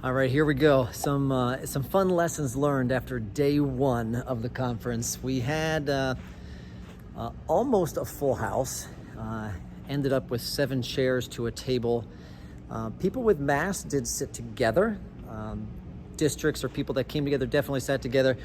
All right, here we go. Some fun lessons learned after day one of the conference. We had almost a full house. Ended up with 7 chairs to a table. People with masks did sit together. Districts or people that came together definitely sat together.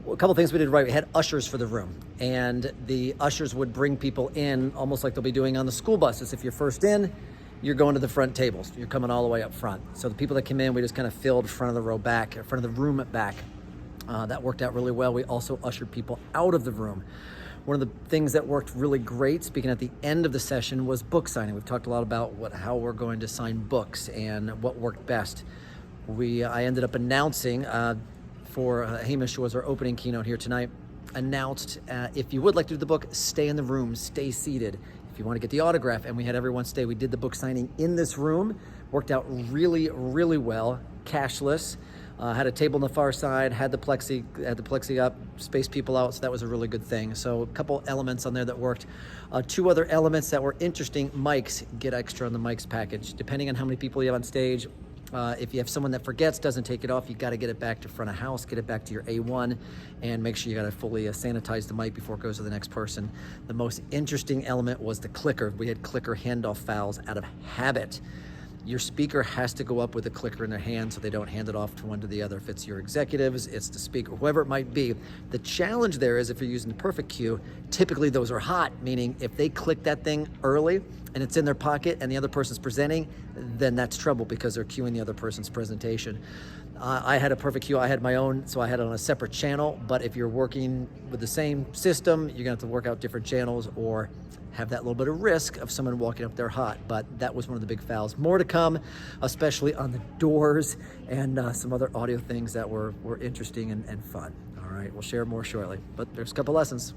A couple things we did right. We had ushers for the room, and the ushers would bring people in almost like they'll be doing on the school buses. If you're first in, you're going to the front tables. You're coming all the way up front. So the people that came in, we just kind of filled front of the row back, front of the room back. That worked out really well. We also ushered people out of the room. One of the things that worked really great, speaking at the end of the session, was book signing. We've talked a lot about how we're going to sign books and what worked best. I ended up announcing for Hamish, who was our opening keynote here tonight, announced if you would like to do the book, stay in the room, stay seated. If you want to get the autograph, and we had everyone stay. We did the book signing in this room. Worked out really, really well. Cashless. Had a table on the far side. Had the plexi up. Spaced people out. So that was a really good thing. So a couple elements on there that worked. 2 other elements that were interesting. Mics. Get extra on the mics package. Depending on how many people you have on stage. If you have someone that forgets, doesn't take it off, you got to get it back to front of house, get it back to your A1, and make sure you got to fully sanitize the mic before it goes to the next person. The most interesting element was the clicker. We had clicker handoff fouls out of habit. Your speaker has to go up with a clicker in their hand so they don't hand it off to one to the other. If it's your executives, it's the speaker, whoever it might be. The challenge there is if you're using the perfect cue, typically those are hot, meaning if they click that thing early and it's in their pocket and the other person's presenting, then that's trouble because they're cueing the other person's presentation. I had a perfect cue. I had my own, so I had it on a separate channel, but if you're working with the same system, you're gonna have to work out different channels or have that little bit of risk of someone walking up there hot. But that was one of the big fouls. More to come, especially on the doors and some other audio things that were interesting and fun. All right, we'll share more shortly, but there's a couple lessons.